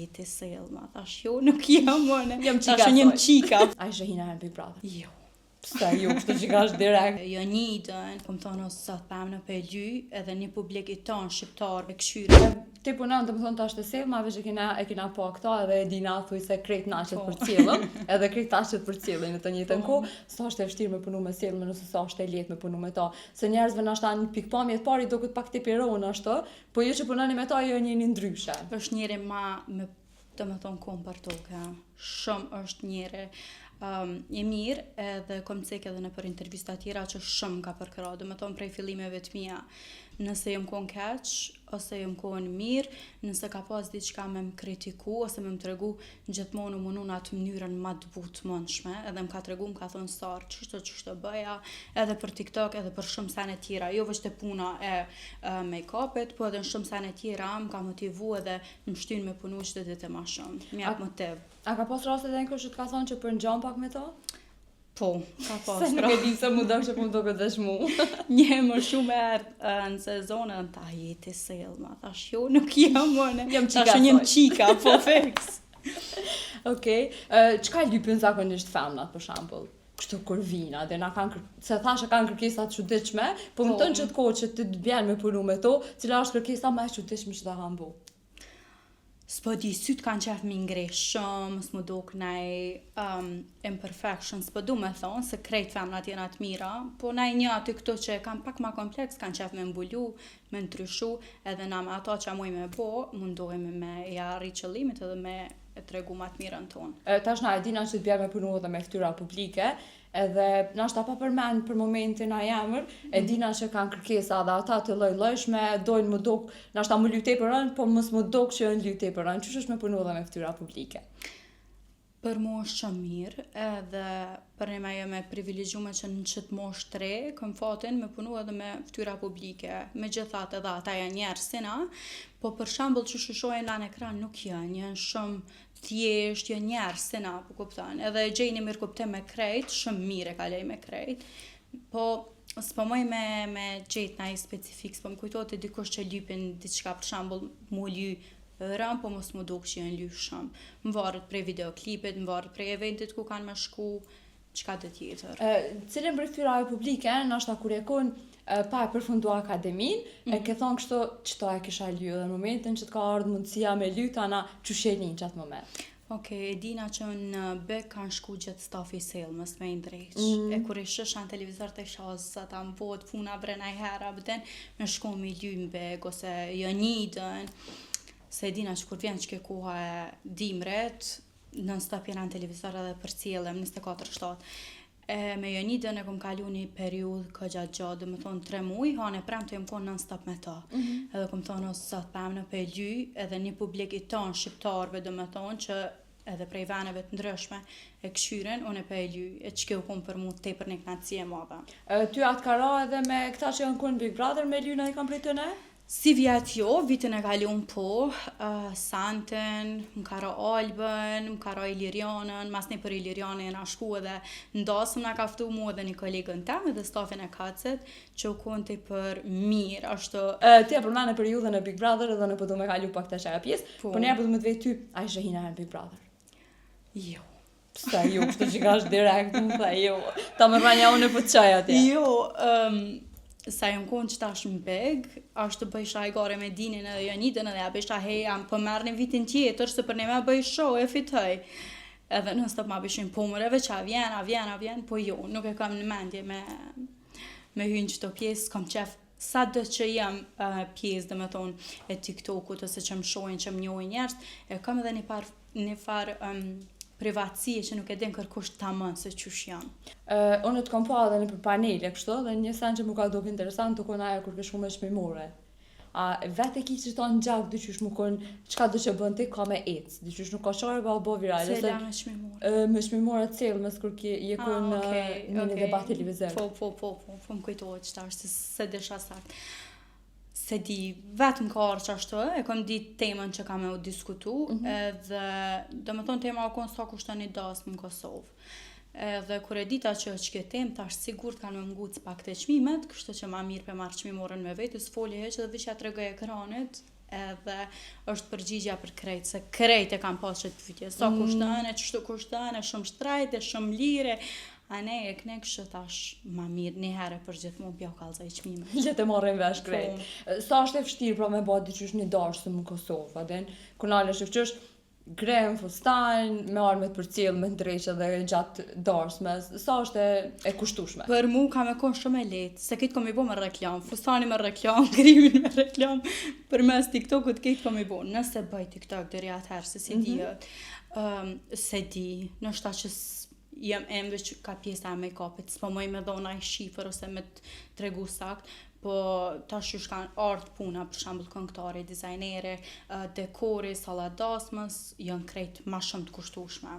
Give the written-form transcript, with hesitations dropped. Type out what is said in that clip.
jeti Selma, thash jo, nuk jam unë. Jam qika. Tash jam qika. A ishe hina në Big Brother? Jo. Pse jo, kështu që ka është direkt. Jo njëdën, kom thonë ose sa them në pejly, edhe një publik i tonë shqiptar me këshyre. Ti punon të më thonë tash të Selma, veç e kina po këta edhe e dina thuj se krejt naqet për cilën, edhe krejt naqet për cilën në të njëjtën kohë, sa është e vështirë me punu me Selma, nëse sa është e lehtë me punu me ta. Se njerëzve nashta në pikpamje të pari duket pak të pironë ashtu, po ju që punoni me ta jo njëni ndryshe. Është njëri ma me të më thonë kom për toke, shumë është njëri e mirë edhe kom cek edhe në për intervista tjera që shumë ka përkëra, dhe më thonë prej fillimeve të mija, nëse jëm kon keq, ose jëm kon mirë, nëse ka pas diçka me më kritiku, ose me më tregu gjithmonë më në atë mënyrën ma të butë mëndshme, edhe më ka tregu, më ka thonë sarë, qështë bëja, edhe për TikTok, edhe për shumë sene tjera, jo vështë e puna e make-upit, po edhe në shumë sene tjera, më ka motivu edhe më shtynë me punu që të ditë ma shumë, më jap motiv. A ka pas raste dhe nërë që të ka thonë që për në gjamë pak me ta? Po, ka pas. Se nuk e di se mu do që mu do këtë dhe shmu. Një më shumë në sezonën, ta jeti Selma, thash jo, nuk jam unë. Jam qika. Tash jam qika, po fix. Okej, çka lypin zakonisht femnat për shembull? Kështu kur vina, dhe na kanë se thashë kanë kërkesa të çuditshme, po më thënë që të kohë që ti të vjen me punu me to, cila është kërkesa më e çuditshme që ta kanë bu? S'po di, sytë kanë qef mi ngresh shumë, s'mu do kënaj imperfection, s'po du me thonë, se krejt femnat jena të mira, po naj një aty këto që kanë pak ma kompleks, kanë qef me mbulu, me ndryshu, edhe na me ato që muj me bo, mundohemi me ja rri qëllimit edhe me e tregu ma të mirën tonë. Tash na e dina që të bjerë me punu edhe me fytyra publike, edhe nashta pa përmend për momentin a jamër, e dina që kanë kërkesa dhe ata të lloj-llojshme, dojnë më dok, nashta më lyte për rënë, po mos më dok që janë lyte për rënë. Ç'është me punu edhe me fytyra publike? Për mu është që mirë, edhe për një me jeme privilegjume që në qëtë mosh të re, këm fatin me punu edhe me fytyra publike, me gjithat edhe ata janë njerësina, po për shambull që shushojnë në ekran nuk janë shumë thjesht, janë njerësina, po kuptan, edhe gjejni mirë kuptim me krejt, shumë mirë e kalej me krejt, po s'po moj me gjejt na i specifik, s'po më kujtojt e dikush që lypin diçka për shambull mu ly rëm, po mos më duk që janë lysh shumë. Më varet prej videoklipit, më varet prej eventit ku kanë me shku, qka të tjetër. Cilën për fytyrave publike, nashta kur e kon pa e përfundu akademin, e ke thonë kështu qëto e kisha lyu, dhe në momentin që të ka ardhë mundësia me lyta, na qyshelin që atë moment. Okej, e dina që në bek kanë shku gjithë stafi Selmës me i ndreq. E kur i shëshan televizor të shazë, sa ta më bot, puna brena i hera, bëten me shku me lyu në bek, ose jo njidën. Se e dina që kur vjen që ke koha e dimret, nën stop jena në televizor edhe për cilëm, 24/7. Me Jonidën e kom kalu një periudhë gjatë, dhe më thonë 3 muj, hanë e prem të jem konë nën stop me ta. Edhe kom thonë ose sa të pëm në pejly, edhe një publik i tonë shqiptarve, dhe më thonë që edhe prej veneve të ndryshme e këshyren, unë e pejly, e që ke u konë për mu te për një knatësie madhe. Ty atë ka ra edhe me këta që janë konë Big Brother me lyna i kam prej të ne? Si vjet jo, vitin e kalun po, Santen, më karo Albën, më karo Ilirianën, mas një për Ilirianën e na shku edhe ndasëm na kaftu mu edhe një kolegën tem edhe stafin e kacet, që u konti për mirë, ashtu... Ti e përmane periudhën e Big Brother edhe në përdo me kalu pak të qeja pjesë, po njerë përdo me të vej ty, a ishe hina e Big Brother? Jo. Pse jo, kështu që ka është direkt, më dhe jo, ta më rranja unë e për qaja tja. Jo, sa jam konë që tash më beg, ashtu bëjsha i gare me Dinin edhe Jonidën edhe ja bëjsha hej, jam për merë një vitin tjetër, se për ne me bëj show e fitoj. Edhe në stop ma bëshin pomëreve që a vjen, po jo, nuk e kam në mendje me hynë qëto pjesë, kam qef sa dë që jam pjesë dhe me thonë e TikTokut, ose që më shojnë, që më njojnë njerës, e kam edhe një farë privatësie që nuk e din kërkush ta më se qysh janë. Unë të kam pa edhe një për panele kështu, dhe një sen që mu ka duk interesant të kona e kur këshu me shmimore. A vetë e ki që ta në gjak dy qysh mu konë, qka dy që bënd ti ka me ecë, dy qysh nuk ka share ba o bo virale. Cela me shmimore? Me shmimore cilë, mes kur je konë në një debat televizor. Po, më kujtojt që ta është se desha saktë. Se di, vetëm ka arë që ashtu, e kom di temën që kam e u diskutu, edhe dhe me thonë tema o konë sa kushtë një dasë në Kosovë. Edhe kur e dita që kjo temë, ta është sigur të kanë me mguc pak të qmimet, kështu që ma mirë për marrë qmimorën me vetë, s'foli heq edhe vishja të regoj ekranit, edhe është përgjigja për krejt, se krejt e kam pas që të pytje, sa kushtën, qështu kushtën, shumë shtrajt, shumë lire, a ne e këne kështë tash ma mirë, një herë për gjithmonë pja u kalza i qmime. Le të marrin vesh krejt. Sa është e vështirë pra me ba diqysh një dashëm në Kosovë, adin? Kunale shëfqysh grem, fustan, me armet për cilë, me ndreqë dhe gjatë dashme. Sa është e kushtushme? Për mu ka me konë shumë e letë, se këtë kom i bo me reklam, fustani me reklam, krimin me reklam, për mes TikTokut këtë kom i bo. Nëse bëj TikTok dëri atëherë, se si dihet, se di, nështë ta që jam emve që ka pjesa e make-upit, s'po moj me dhona i shifër ose me të tregu sakt, po tash që shkan art puna, për shembull këngëtare, dizajnere, dekori, sallat dasmës, janë krejt ma shumë të kushtueshme.